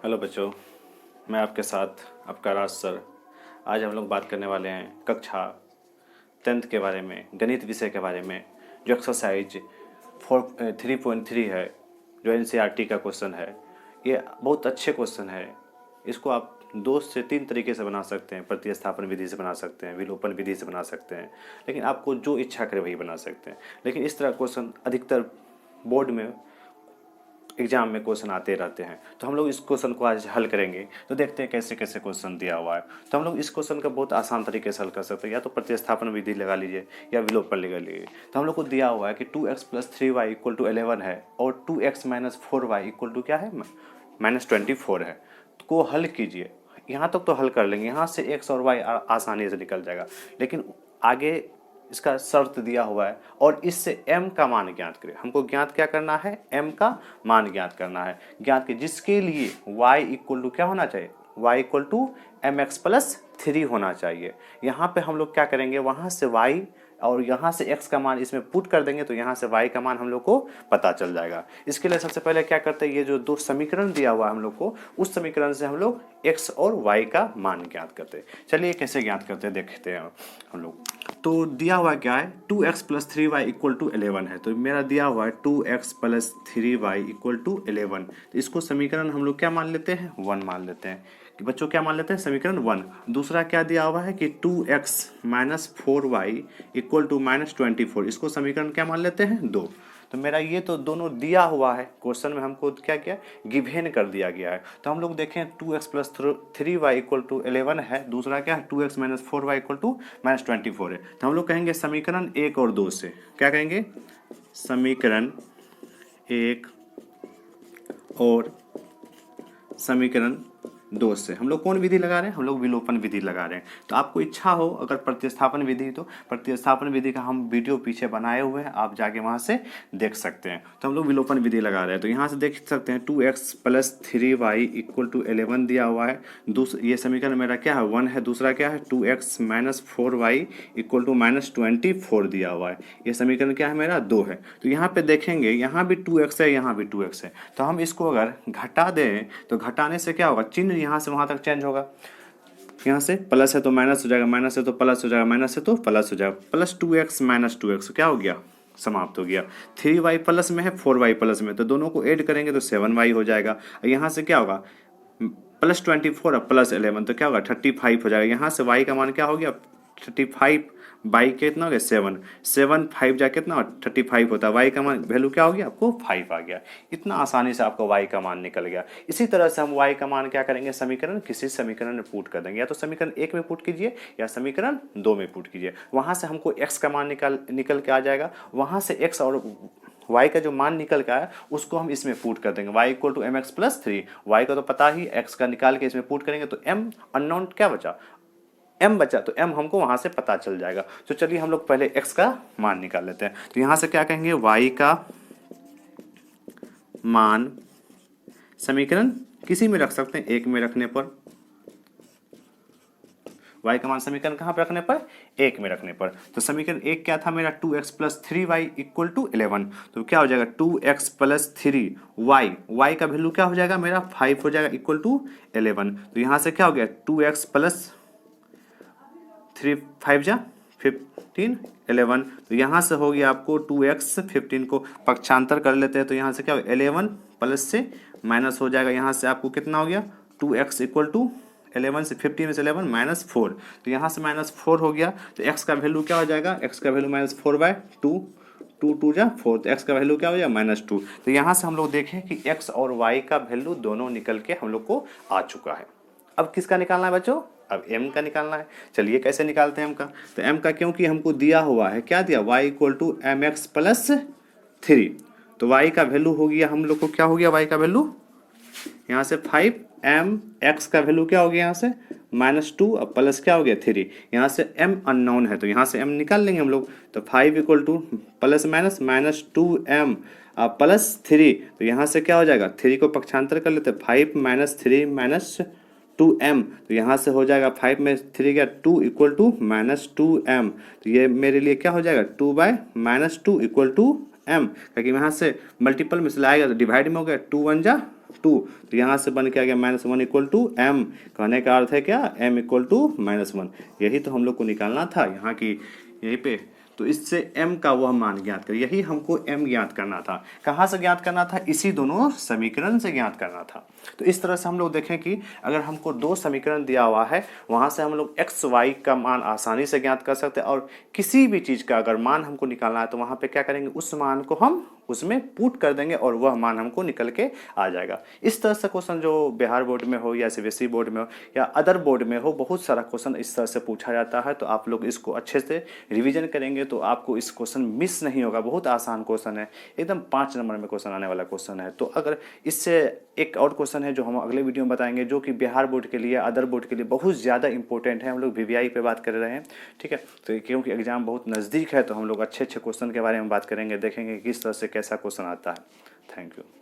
Hello बच्चों, मैं आपके साथ आपका राज सर। आज हम लोग बात करने वाले हैं कक्षा 10th के बारे में, गणित विषय के बारे में। जो एक्सरसाइज 3.3 है, जो एनसीईआरटी का क्वेश्चन है, ये बहुत अच्छे क्वेश्चन है। इसको आप 2 से 3 तरीके से बना सकते हैं। प्रतिस्थापन विधि से बना सकते हैं, विलोपन विधि से बना सकते हैं, लेकिन आपको जो इच्छा करे वही बना सकते हैं। लेकिन इस तरह क्वेश्चन अधिकतर बोर्ड में, एग्जाम में क्वेश्चन आते रहते हैं। तो हम लोग इस क्वेश्चन को आज हल करेंगे। तो देखते हैं कैसे कैसे क्वेश्चन दिया हुआ है। तो हम लोग इस क्वेश्चन का बहुत आसान तरीके से हल कर सकते हैं। या तो प्रतिस्थापन विधि लगा लीजिए या विलोपन लगा लीजिए। तो हम लोग को दिया हुआ है कि 2x + 3y = 11 है और 2x - 4y = क्या है, -24 है। तो को हल कीजिए। यहाँ तक तो हल कर लेंगे, यहाँ से x और y आसानी से निकल जाएगा। लेकिन आगे इसका शर्त दिया हुआ है और इससे m का मान ज्ञात करें। हमको ज्ञात क्या करना है, m का मान ज्ञात करना है। ज्ञात के जिसके लिए y = क्या होना चाहिए, y = mx + 3 होना चाहिए। यहाँ पे हम लोग क्या करेंगे, वहाँ से y और यहाँ से x का मान इसमें पुट कर देंगे तो यहाँ से y का मान हम लोग को पता चल जाएगा। इसके लिए सबसे पहले क्या करते हैं, ये जो दो समीकरण दिया हुआ है हम लोग को, उस समीकरण से हम लोग x और y का मान ज्ञात करते हैं। चलिए कैसे ज्ञात करते हैं देखते हैं हम लोग। तो दिया हुआ क्या है, 2x + 3y = 11 है। तो मेरा दिया हुआ है 2x + 3y = 11। तो इसको समीकरण हम लोग क्या मान लेते हैं, 1 मान लेते हैं। कि बच्चों क्या मान लेते हैं, समीकरण 1। दूसरा क्या दिया हुआ है कि 2x - 4y = -24। इसको समीकरण क्या मान लेते हैं, 2। तो मेरा ये तो दोनों दिया हुआ है, क्वेश्चन में हमको क्या किया, गिवेन कर दिया गया है। तो हम लोग देखें 2x + 3y = 11 है। दूसरा क्या है, 2x - 4y = -24 है। तो हम लोग कहेंगे समीकरण 1 और 2 से, क्या कहेंगे, समीकरण 1 और समीकरण 2 से हम लोग कौन विधि लगा रहे हैं, हम लोग विलोपन विधि लगा रहे हैं। तो आपको इच्छा हो अगर प्रतिस्थापन विधि, तो प्रतिस्थापन विधि का हम वीडियो पीछे बनाए हुए हैं, आप जाके वहाँ से देख सकते हैं। तो हम लोग विलोपन विधि लगा रहे हैं। तो यहाँ से देख सकते हैं 2x + 3y = 11 दिया हुआ है। ये समीकरण मेरा क्या है, 1 है। दूसरा क्या है, 2x - 4y = -24 दिया हुआ है। ये समीकरण क्या है, मेरा 2 है। तो यहाँ पे देखेंगे, यहाँ भी 2x है, यहाँ भी 2x है। तो हम इसको अगर घटा दें तो घटाने से क्या होगा, चिन्ह यहाँ से वहाँ तक चेंज होगा। यहाँ से प्लस है तो माइनस हो जाएगा, माइनस है तो प्लस हो जाएगा, माइनस है तो प्लस हो जाएगा। प्लस 2x - 2x क्या हो गया, समाप्त हो गया। 3y प्लस में है, 4y प्लस में, तो दोनों को ऐड करेंगे तो 7y हो जाएगा। यहाँ से क्या होगा, +24 और +11 तो क्या होगा, 35 हो जाएगा। यहाँ से y का मान क्या हो गया, 35 बाई कितना हो गया, 7 7 5 जा कितना 35 होता है। y का मान वैल्यू क्या हो गया, आपको 5 आ गया। इतना आसानी से आपको y का मान निकल गया। इसी तरह से हम y का मान क्या करेंगे, समीकरण किसी समीकरण में पुट कर देंगे। या तो समीकरण 1 में पुट कीजिए या समीकरण 2 में पुट कीजिए। वहाँ से हमको x का मान निकल के आ जाएगा। वहाँ से x और y का जो मान निकल के आया उसको हम इसमें पुट कर देंगे। y = mx + 3, y का तो पता ही, x का निकाल के इसमें पुट करेंगे तो m अननोन क्या बचा, m बचा। तो m हमको वहां से पता चल जाएगा। तो चलिए हम लोग पहले x का मान निकाल लेते हैं। तो यहां से क्या कहेंगे, y का मान समीकरण किसी में रख सकते हैं, 1 में रखने पर। y का मान समीकरण कहां पर रखने पर, 1 में रखने पर। तो समीकरण 1 क्या था मेरा, 2x + 3y = 11। तो क्या हो जाएगा, 2x + 3y, y का वैल्यू क्या हो जाएगा मेरा, 5 हो जाएगा, = 11। तो यहां से क्या हो गया, 2x + 3 5 जा 15 11। तो यहाँ से हो गया आपको 2x, 15 को पक्षांतर कर लेते हैं तो यहाँ से क्या होगा, 11 प्लस से माइनस हो जाएगा। यहाँ से आपको कितना हो गया, 2x = 11 से 15 में से 11 -4। तो यहाँ से -4 हो गया। तो x का वैल्यू क्या हो जाएगा, x का वैल्यू -4/2, 2 2 जा 4। तो x का वैल्यू क्या हो जाएगा, -2। तो यहाँ से हम लोग देखें कि x और y का वैल्यू दोनों निकल के हम लोग को आ चुका है। अब किसका निकालना है बच्चों, अब m का निकालना है। चलिए कैसे निकालते हैं m का। तो m का क्योंकि हमको दिया हुआ है, क्या दिया, y = mx + 3। तो y का वैल्यू हो गया हम लोग को, क्या हो गया y का वैल्यू, यहाँ से 5 m, x का वैल्यू क्या हो गया, यहाँ से -2 और प्लस क्या हो गया 3। यहाँ से m अननोन है तो यहाँ से m निकाल लेंगे हम लोग। तो 5 = प्लस माइनस -2m प्लस 3। तो यहाँ से क्या हो जाएगा, 3 को पक्षांतर कर लेते, 5 - 3 - 2m। तो यहाँ से हो जाएगा 5 में 3 गया 2 = -2m। तो ये मेरे लिए क्या हो जाएगा, 2/-2 = m, क्योंकि यहाँ से मल्टीपल में से लाएगा तो डिवाइड में हो गया, 2 1 जा 2, तो यहाँ से बन के आ गया -1 इक्वल टू m। कहने का अर्थ है क्या, m इक्वल टू -1। यही तो हम लोग को निकालना था यहाँ की, यहीं पे। तो इससे m का वह मान ज्ञात कर, यही हमको m ज्ञात करना था। कहाँ से ज्ञात करना था, इसी दोनों समीकरण से ज्ञात करना था। तो इस तरह से हम लोग देखें कि अगर हमको दो समीकरण दिया हुआ है, वहाँ से हम लोग x y का मान आसानी से ज्ञात कर सकते हैं, और किसी भी चीज़ का अगर मान हमको निकालना है तो वहाँ पे क्या करेंगे, उस मान को हम उसमें पुट कर देंगे और वह मान हमको निकल के आ जाएगा। इस तरह से क्वेश्चन जो बिहार बोर्ड में हो या सीबीएसई बोर्ड में हो या अदर बोर्ड में हो, बहुत सारा क्वेश्चन इस तरह से पूछा जाता है। तो आप लोग इसको अच्छे से रिवीजन करेंगे तो आपको इस क्वेश्चन मिस नहीं होगा। बहुत आसान क्वेश्चन है, एकदम 5 नंबर में क्वेश्चन आने वाला क्वेश्चन है। तो अगर इससे एक और क्वेश्चन है जो हम अगले वीडियो में बताएंगे, जो कि बिहार बोर्ड के लिए, अदर बोर्ड के लिए बहुत ज़्यादा इंपॉर्टेंट है। हम लोग वीवीआई पे बात कर रहे हैं, ठीक है। तो क्योंकि एग्जाम बहुत नज़दीक है तो हम लोग अच्छे अच्छे क्वेश्चन के बारे में बात करेंगे, देखेंगे किस तरह से कैसा क्वेश्चन आता है। Thank you.